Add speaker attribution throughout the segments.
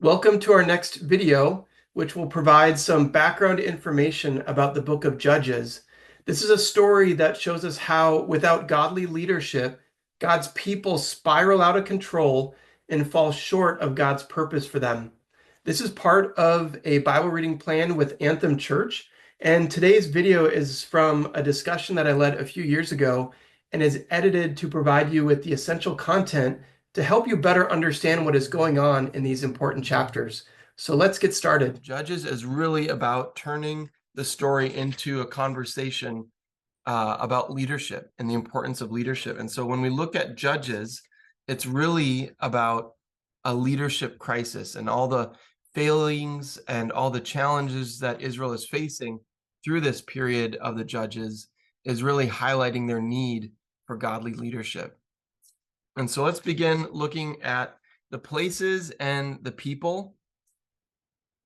Speaker 1: Welcome to our next video, which will provide some background information about the book of Judges. This is a story that shows us how, without godly leadership, God's people spiral out of control and fall short of God's purpose for them. This is part of a Bible reading plan with Anthem Church, and today's video is from a discussion that I led a few years ago and is edited to provide you with the essential content to help you better understand what is going on in these important chapters. So let's get started. Judges is really about turning the story into a conversation about leadership and the importance of leadership. And so when we look at Judges, it's really about a leadership crisis and all the failings and all the challenges that Israel is facing through this period of the Judges is really highlighting their need for godly leadership. And so let's begin looking at the places and the people.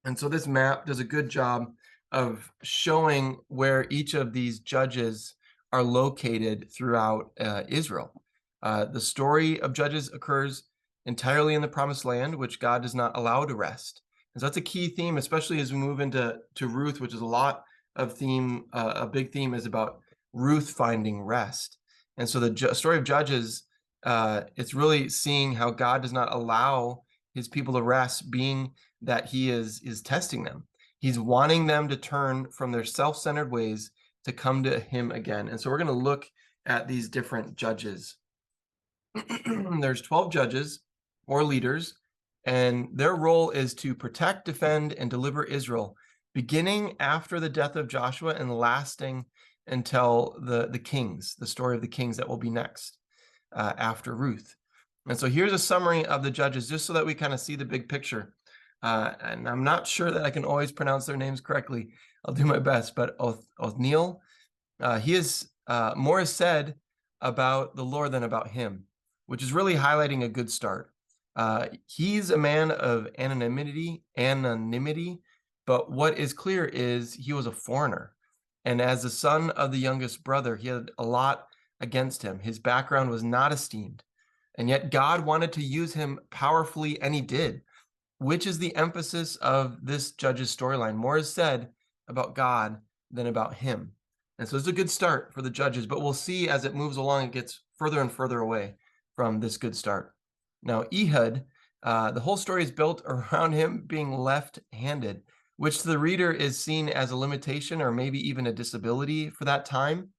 Speaker 1: And so this map does a good job of showing where each of these judges are located throughout Israel. The story of Judges occurs entirely in the Promised Land, which God does not allow to rest. And so that's a key theme, especially as we move into Ruth, which is a lot of theme. A big theme is about Ruth finding rest. And so the story of Judges, it's really seeing how God does not allow his people to rest, being that he is testing them. He's wanting them to turn from their self-centered ways to come to him again. And so we're going to look at these different judges. There's 12 judges or leaders, and their role is to protect, defend, and deliver Israel, beginning after the death of Joshua and lasting until the kings, the story of the kings that will be next. After Ruth. And so here's a summary of the judges, just so that we kind of see the big picture. And I'm not sure that I can always pronounce their names correctly. I'll do my best, but Othniel, more is said about the Lord than about him, which is really highlighting a good start. He's a man of anonymity, but what is clear is he was a foreigner. And as the son of the youngest brother, he had a lot against him. His background was not esteemed, and yet God wanted to use him powerfully, and he did, which is the emphasis of this judge's storyline. More is said about God than about him. And so it's a good start for the judges, but we'll see as it moves along, it gets further and further away from this good start. Now, Ehud, the whole story is built around him being left-handed, which to the reader is seen as a limitation or maybe even a disability for that time.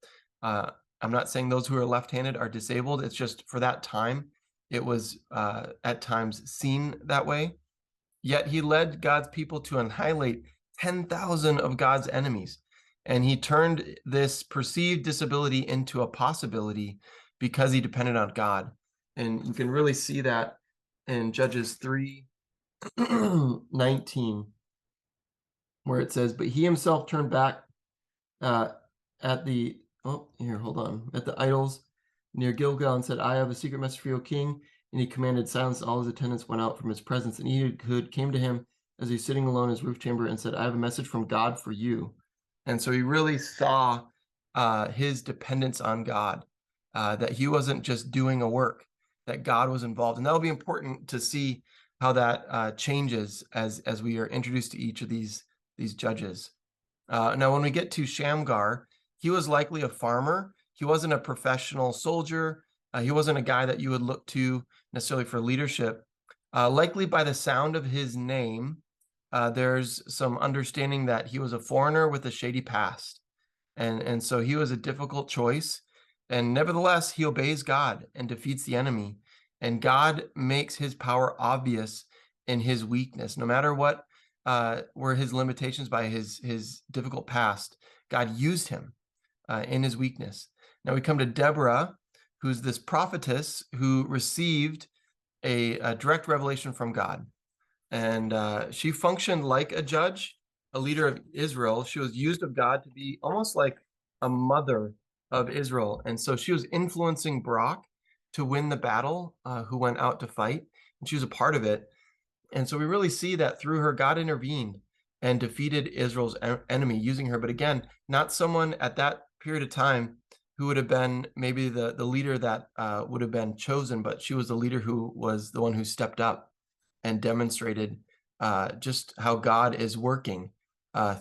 Speaker 1: I'm not saying those who are left-handed are disabled. It's just for that time, it was at times seen that way. Yet he led God's people to annihilate 10,000 of God's enemies. And he turned this perceived disability into a possibility because he depended on God. And you can really see that in Judges 3:19, where it says, "But he himself turned back at the idols near Gilgal and said, 'I have a secret message for you, O king.' And he commanded silence. All his attendants went out from his presence. And Ehud came to him as he was sitting alone in his roof chamber and said, 'I have a message from God for you.'" And so he really saw his dependence on God, that he wasn't just doing a work, that God was involved. And that'll be important to see how that changes as we are introduced to each of these judges. Now, when we get to Shamgar, he was likely a farmer. He wasn't a professional soldier. He wasn't a guy that you would look to necessarily for leadership. Likely by the sound of his name, there's some understanding that he was a foreigner with a shady past. And so he was a difficult choice. And nevertheless, he obeys God and defeats the enemy. And God makes his power obvious in his weakness. No matter what were his limitations by his difficult past, God used him in his weakness. Now we come to Deborah, who's this prophetess who received a direct revelation from God. And she functioned like a judge, a leader of Israel. She was used of God to be almost like a mother of Israel. And so she was influencing Barak to win the battle, who went out to fight, and she was a part of it. And so we really see that through her, God intervened and defeated Israel's enemy using her. But again, not someone at that period of time who would have been maybe the leader that would have been chosen, but she was the leader who was the one who stepped up and demonstrated just how God is working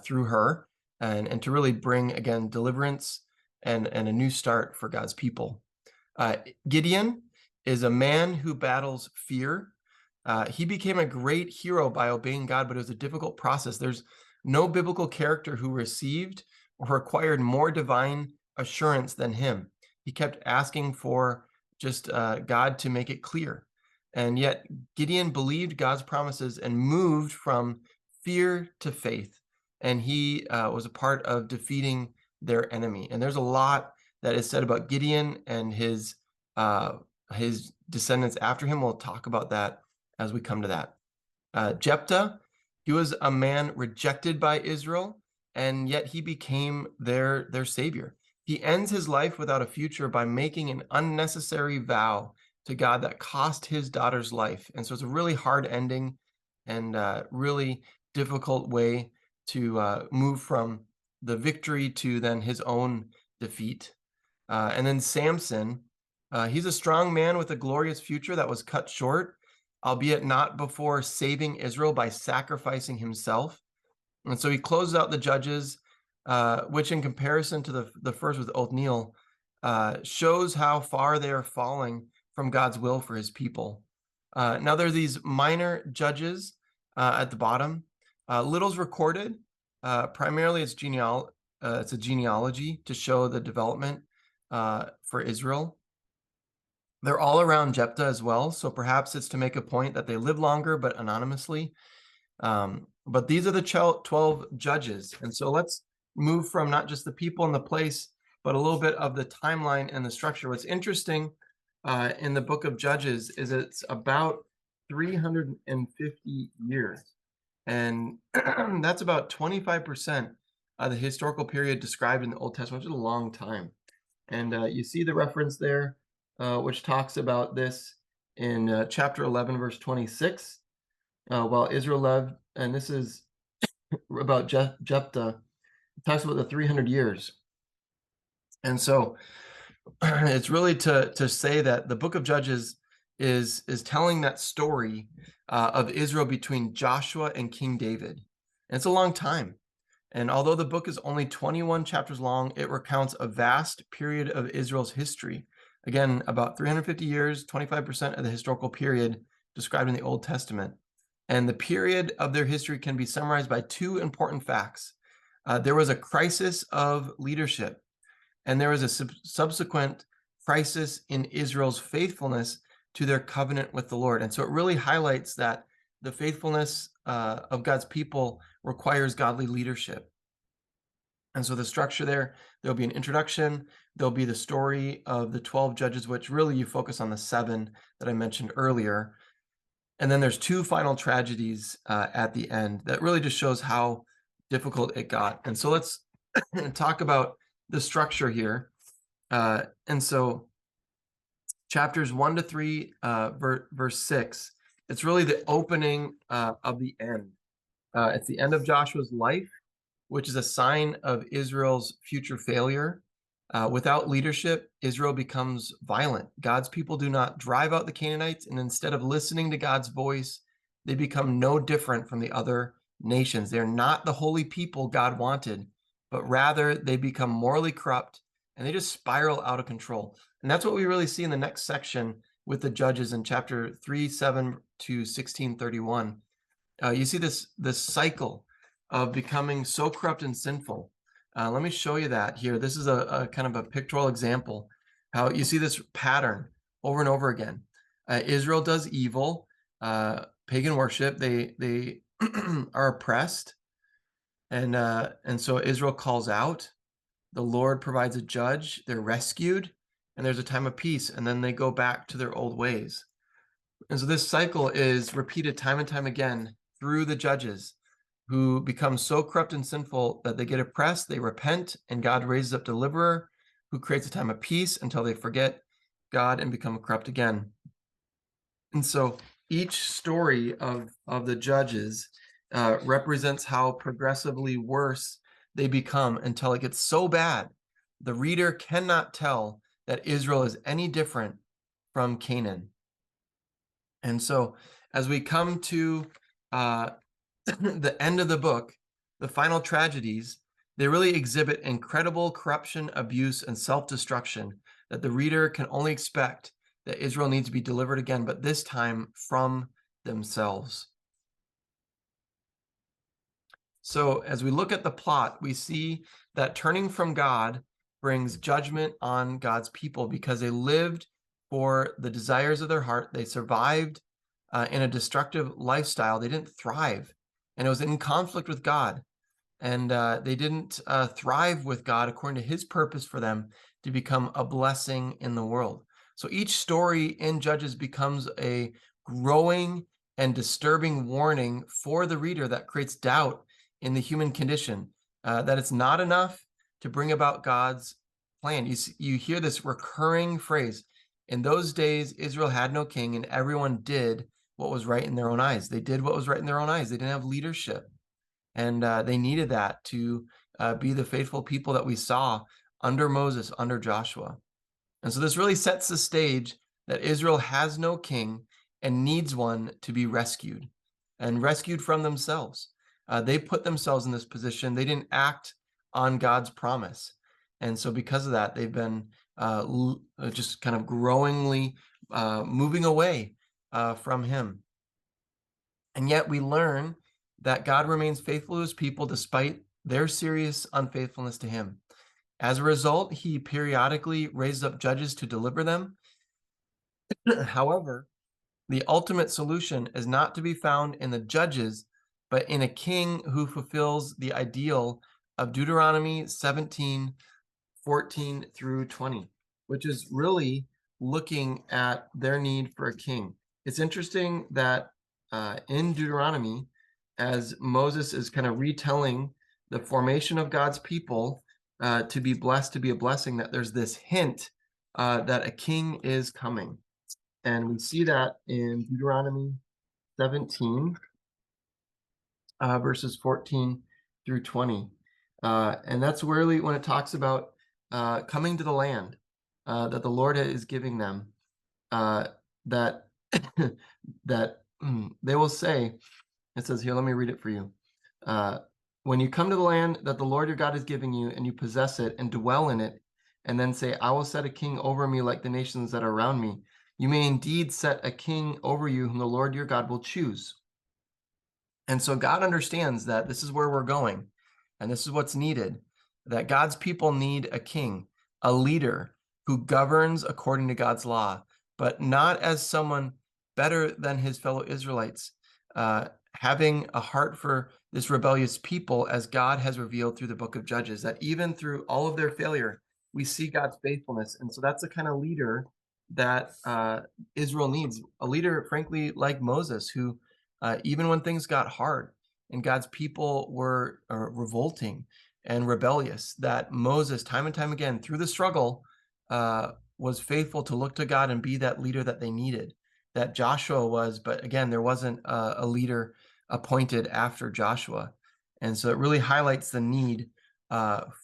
Speaker 1: through her, and to really bring, again, deliverance and a new start for God's people. Gideon is a man who battles fear. He became a great hero by obeying God, but it was a difficult process. There's no biblical character who received or required more divine assurance than him. He kept asking for just God to make it clear. And yet Gideon believed God's promises and moved from fear to faith. And he was a part of defeating their enemy. And there's a lot that is said about Gideon and his descendants after him. We'll talk about that as we come to that. Jephthah, he was a man rejected by Israel, and yet he became their savior. He ends his life without a future by making an unnecessary vow to God that cost his daughter's life. And so it's a really hard ending and really difficult way to move from the victory to then his own defeat. And then Samson, he's a strong man with a glorious future that was cut short, albeit not before saving Israel by sacrificing himself. And so he closes out the Judges, which in comparison to the first with Othniel, shows how far they are falling from God's will for his people. Now there are these minor judges at the bottom. Little's recorded. Primarily it's a genealogy to show the development for Israel. They're all around Jephthah as well, so perhaps it's to make a point that they live longer, but anonymously. But these are the 12 judges. And so let's move from not just the people and the place, but a little bit of the timeline and the structure. What's interesting in the book of Judges is it's about 350 years. And that's about 25% of the historical period described in the Old Testament, which is a long time. And you see the reference there, which talks about this in chapter 11, verse 26. While Israel lived, and this is about Jephthah, it talks about the 300 years. And so it's really to say that the book of Judges is telling that story of Israel between Joshua and King David. And it's a long time. And although the book is only 21 chapters long, it recounts a vast period of Israel's history. Again, about 350 years, 25% of the historical period described in the Old Testament. And the period of their history can be summarized by two important facts. There was a crisis of leadership, and there was a subsequent crisis in Israel's faithfulness to their covenant with the Lord. And so it really highlights that the faithfulness of God's people requires godly leadership. And so the structure there'll be an introduction, there'll be the story of the 12 judges, which really you focus on the 7 that I mentioned earlier. And then there's 2 final tragedies at the end that really just shows how difficult it got. And so let's talk about the structure here. And so chapters 1 to 3, verse 6, it's really the opening of the end. It's the end of Joshua's life, which is a sign of Israel's future failure. Without leadership, Israel becomes violent. God's people do not drive out the Canaanites, and instead of listening to God's voice, they become no different from the other nations. They're not the holy people God wanted, but rather they become morally corrupt, and they just spiral out of control. And that's what we really see in the next section with the Judges in chapter 3:7 to 16:31. You see this cycle of becoming so corrupt and sinful. Let me show you that here. This is a kind of a pictorial example, how you see this pattern over and over again. Israel does evil, pagan worship. They are oppressed, and so Israel calls out. The Lord provides a judge. They're rescued, and there's a time of peace, and then they go back to their old ways. And so this cycle is repeated time and time again through the judges, who become so corrupt and sinful that they get oppressed, they repent, and God raises up a deliverer who creates a time of peace until they forget God and become corrupt again. And so each story of the judges represents how progressively worse they become until it gets so bad the reader cannot tell that Israel is any different from Canaan. And so as we come to the end of the book, the final tragedies, they really exhibit incredible corruption, abuse, and self-destruction that the reader can only expect that Israel needs to be delivered again, but this time from themselves. So as we look at the plot, we see that turning from God brings judgment on God's people because they lived for the desires of their heart. They survived in a destructive lifestyle. They didn't thrive, and it was in conflict with God. And they didn't thrive with God according to his purpose for them to become a blessing in the world. So each story in Judges becomes a growing and disturbing warning for the reader that creates doubt in the human condition, that it's not enough to bring about God's plan. You hear this recurring phrase, in those days, Israel had no king and everyone did what was right in their own eyes. They did what was right in their own eyes. They didn't have leadership. And they needed that to be the faithful people that we saw under Moses, under Joshua. And so this really sets the stage that Israel has no king and needs one to be rescued, and rescued from themselves. They put themselves in this position. They didn't act on God's promise. And so because of that, they've been just kind of growingly moving away from him. And yet we learn that God remains faithful to his people despite their serious unfaithfulness to him. As a result, he periodically raises up judges to deliver them. However, the ultimate solution is not to be found in the judges, but in a king who fulfills the ideal of Deuteronomy 17:14 through 20, which is really looking at their need for a king. It's interesting that in Deuteronomy, as Moses is kind of retelling the formation of God's people to be blessed, to be a blessing, that there's this hint that a king is coming. And we see that in Deuteronomy 17, verses 14 through 20. And that's really when it talks about coming to the land that the Lord is giving them, that that they will say, it says here, let me read it for you. When you come to the land that the Lord your God is giving you, and you possess it and dwell in it, and then say, I will set a king over me like the nations that are around me, you may indeed set a king over you whom the Lord your God will choose. And so God understands that this is where we're going, and this is what's needed, that God's people need a king, a leader who governs according to God's law, but not as someone better than his fellow Israelites, having a heart for this rebellious people, as God has revealed through the book of Judges, that even through all of their failure, we see God's faithfulness. And so that's the kind of leader that Israel needs, a leader, frankly, like Moses, who even when things got hard and God's people were revolting and rebellious, that Moses, time and time again, through the struggle, was faithful to look to God and be that leader that they needed, that Joshua was. But again, there wasn't a leader appointed after Joshua. And so it really highlights the need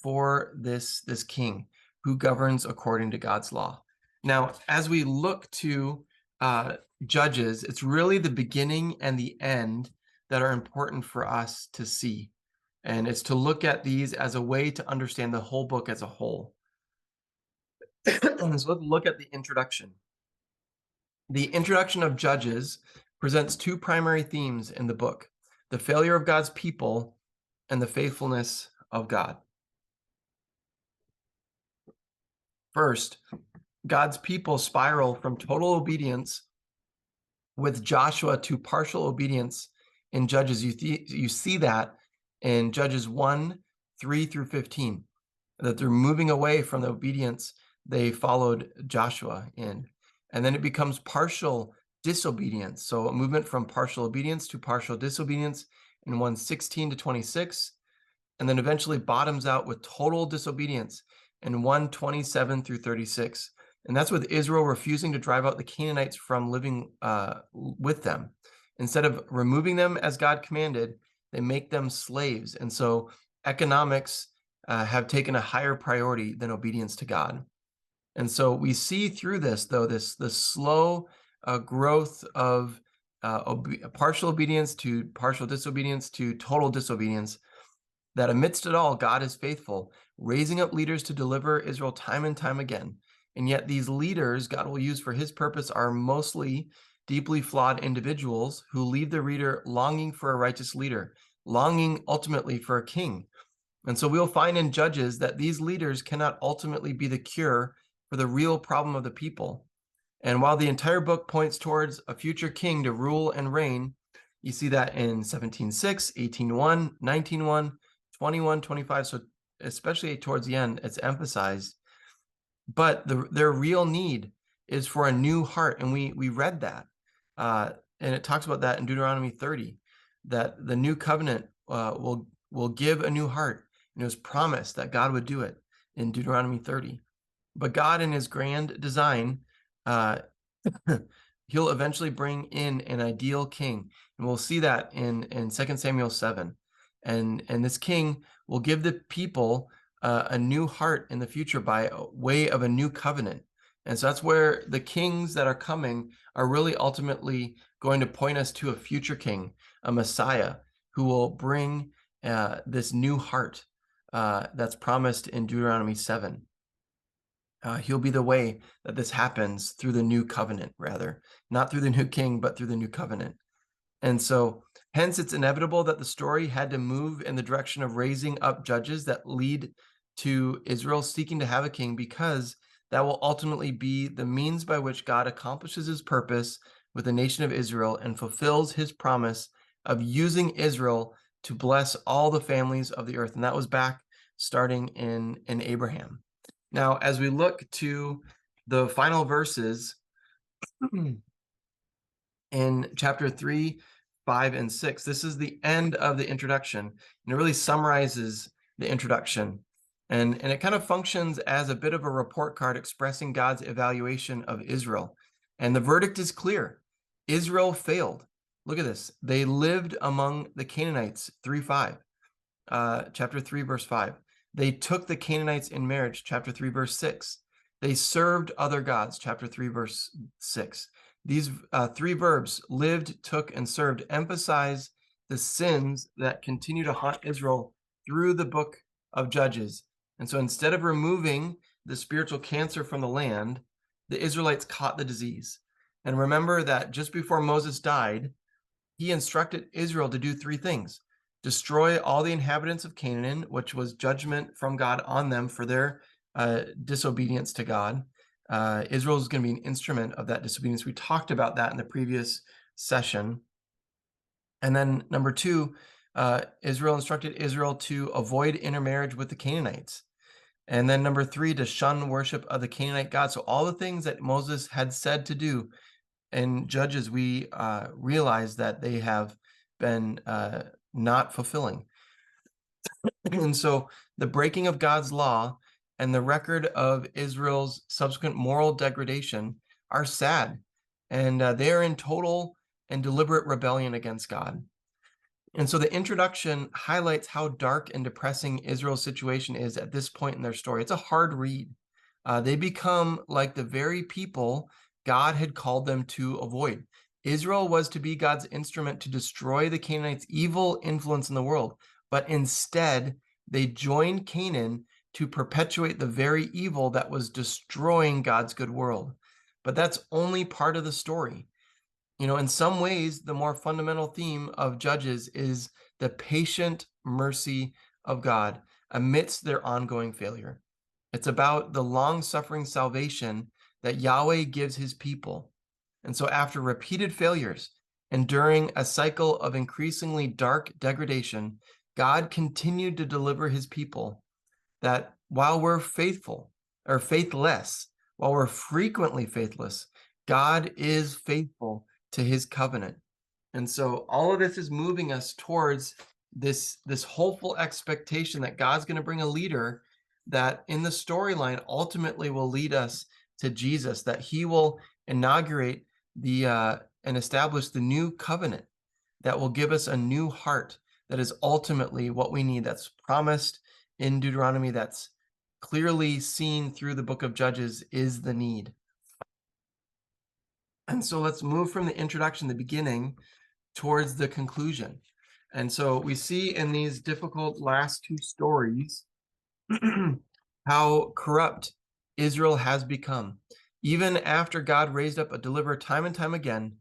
Speaker 1: for this king who governs according to God's law. Now, as we look to Judges, it's really the beginning and the end that are important for us to see. And it's to look at these as a way to understand the whole book as a whole. So let's look at the introduction. The introduction of Judges presents two primary themes in the book: the failure of God's people and the faithfulness of God. First, God's people spiral from total obedience with Joshua to partial obedience in Judges. You see that in Judges 1:3 through 15, that they're moving away from the obedience they followed Joshua in. And then it becomes partial disobedience. So a movement from partial obedience to partial disobedience in 1:16 to 26, and then eventually bottoms out with total disobedience in 1:27 through 36. And that's with Israel refusing to drive out the Canaanites from living with them. Instead of removing them as God commanded, they make them slaves. And so economics have taken a higher priority than obedience to God. And so we see through this, though, the slow growth of partial obedience to partial disobedience to total disobedience, that amidst it all, God is faithful, raising up leaders to deliver Israel time and time again. And yet these leaders God will use for his purpose are mostly deeply flawed individuals who leave the reader longing for a righteous leader, longing ultimately for a king. And so we'll find in Judges that these leaders cannot ultimately be the cure for the real problem of the people. And while the entire book points towards a future king to rule and reign, you see that in 17:6, 18:1, 19:1, 21, 25. So especially towards the end, it's emphasized. But their real need is for a new heart. And we read that. And it talks about that in Deuteronomy 30, that the new covenant will give a new heart. And it was promised that God would do it in Deuteronomy 30. But God, in his grand design, he'll eventually bring in an ideal king. And we'll see that in 2 Samuel 7. And this king will give the people a new heart in the future by way of a new covenant. And so that's where the kings that are coming are really ultimately going to point us to a future king, a Messiah, who will bring this new heart that's promised in Deuteronomy 7. He'll be the way that this happens through the new covenant, rather, not through the new king, but through the new covenant. And so hence it's inevitable that the story had to move in the direction of raising up judges that lead to Israel seeking to have a king, because that will ultimately be the means by which God accomplishes his purpose with the nation of Israel and fulfills his promise of using Israel to bless all the families of the earth. And that was back starting in Abraham. Now, as we look to the final verses in chapter 3, 5, and 6, this is the end of the introduction, and it really summarizes the introduction. And it kind of functions as a bit of a report card expressing God's evaluation of Israel. And the verdict is clear. Israel failed. Look at this. They lived among the Canaanites, 3:5, chapter 3, verse 5. They took the Canaanites in marriage, chapter 3, verse 6. They served other gods, chapter 3, verse 6. These three verbs, lived, took, and served, emphasize the sins that continue to haunt Israel through the book of Judges. And so instead of removing the spiritual cancer from the land, the Israelites caught the disease. And remember that just before Moses died, he instructed Israel to do three things: destroy all the inhabitants of Canaan, which was judgment from God on them for their disobedience to God. Israel is going to be an instrument of that disobedience. We talked about that in the previous session. And then number two, Israel instructed Israel to avoid intermarriage with the Canaanites. And then number three, to shun worship of the Canaanite God. So all the things that Moses had said to do in Judges, we realize that they have been not fulfilling. And so the breaking of God's law and the record of Israel's subsequent moral degradation are sad, and they are in total and deliberate rebellion against God. And so the introduction highlights how dark and depressing Israel's situation is at this point in their story. It's a hard read. They become like the very people God had called them to avoid. Israel was to be God's instrument to destroy the Canaanites' evil influence in the world, but instead they joined Canaan to perpetuate the very evil that was destroying God's good world. But that's only part of the story. You know, in some ways, the more fundamental theme of Judges is the patient mercy of God amidst their ongoing failure. It's about the long-suffering salvation that Yahweh gives his people. And so after repeated failures and during a cycle of increasingly dark degradation, God continued to deliver his people, that while we're faithful or faithless, while we're frequently faithless, God is faithful to his covenant. And so all of this is moving us towards this hopeful expectation that God's going to bring a leader that in the storyline ultimately will lead us to Jesus, that he will inaugurate and establish the new covenant that will give us a new heart that is ultimately what we need, that's promised in Deuteronomy, that's clearly seen through the book of Judges, is the need. And so let's move from the introduction, the beginning, towards the conclusion. And so we see in these difficult last two stories how corrupt Israel has become. Even after God raised up a deliverer time and time again,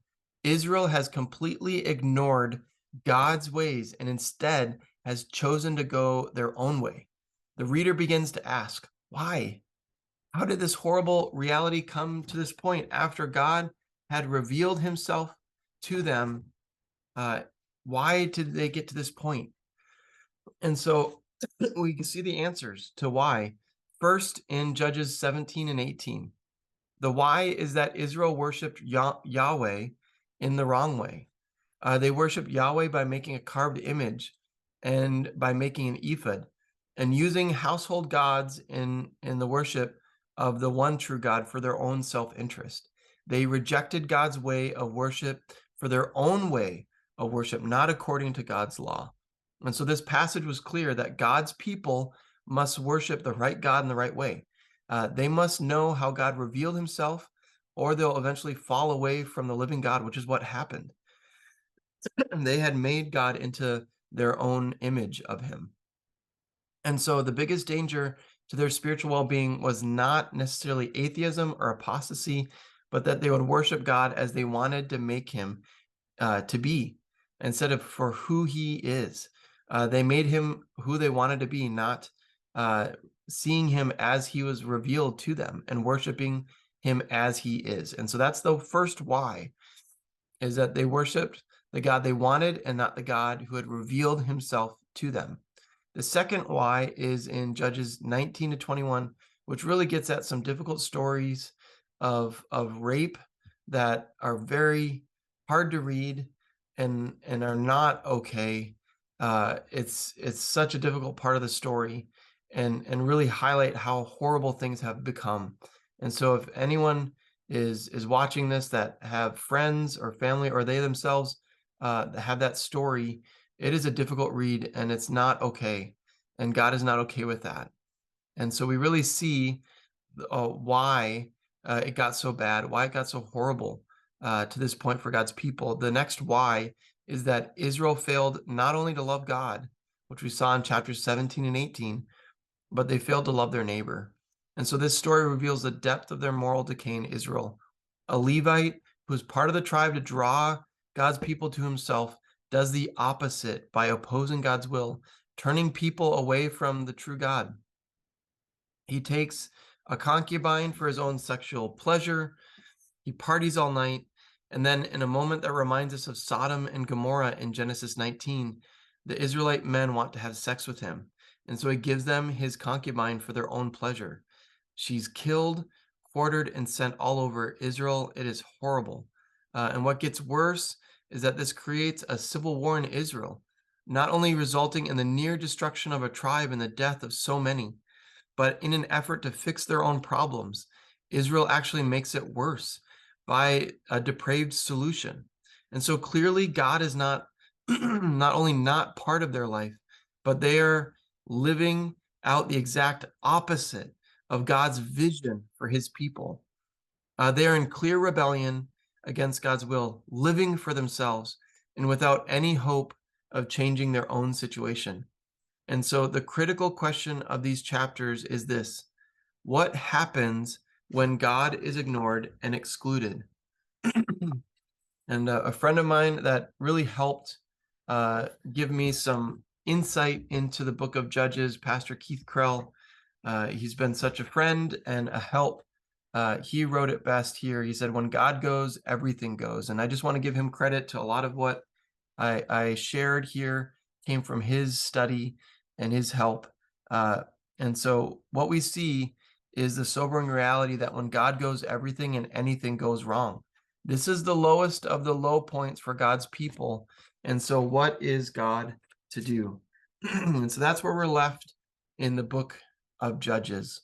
Speaker 1: Israel has completely ignored God's ways and instead has chosen to go their own way. The reader begins to ask, why? How did this horrible reality come to this point after God had revealed himself to them? Why did they get to this point? And so we can see the answers to why. First, in Judges 17 and 18, the why is that Israel worshiped Yahweh in the wrong way. They worshiped Yahweh by making a carved image and by making an ephod and using household gods in the worship of the one true God for their own self-interest. They rejected God's way of worship for their own way of worship, not according to God's law. And so this passage was clear that God's people must worship the right God in the right way. They must know how God revealed himself, or they'll eventually fall away from the living God, which is what happened. And they had made God into their own image of him. And so the biggest danger to their spiritual well-being was not necessarily atheism or apostasy, but that they would worship God as they wanted to make him to be, instead of for who he is. They made him who they wanted to be, not seeing him as he was revealed to them and worshiping him as he is. And so that's the first why, is that they worshiped the God they wanted and not the God who had revealed himself to them. The second why is in Judges 19 to 21, which really gets at some difficult stories of rape that are very hard to read and are not okay. It's such a difficult part of the story, and really highlight how horrible things have become. And so if anyone is watching this that have friends or family, or they themselves that have that story, it is a difficult read and it's not okay. And God is not okay with that. And so we really see why it got so bad, why it got so horrible to this point for God's people. The next why is that Israel failed not only to love God, which we saw in chapters 17 and 18, but they failed to love their neighbor. And so this story reveals the depth of their moral decay in Israel. A Levite who's part of the tribe to draw God's people to himself does the opposite by opposing God's will, turning people away from the true God. He takes a concubine for his own sexual pleasure. He parties all night. And then in a moment that reminds us of Sodom and Gomorrah in Genesis 19, the Israelite men want to have sex with him. And so he gives them his concubine for their own pleasure. She's killed, quartered, and sent all over Israel. It is horrible. And what gets worse is that this creates a civil war in Israel, not only resulting in the near destruction of a tribe and the death of so many, but in an effort to fix their own problems, Israel actually makes it worse by a depraved solution. And so clearly God is not not only not part of their life, but they are living out the exact opposite of God's vision for his people. They are in clear rebellion against God's will, living for themselves and without any hope of changing their own situation. And so the critical question of these chapters is this: what happens when God is ignored and excluded? And a friend of mine that really helped give me some insight into the book of Judges, Pastor Keith Krell, he's been such a friend and a help. He wrote it best here. He said, when God goes, everything goes. And I just want to give him credit to a lot of what I shared here came from his study and his help. And so what we see is the sobering reality that when God goes, everything and anything goes wrong. This is the lowest of the low points for God's people. And so what is God to do? And so that's where we're left in the book of Judges.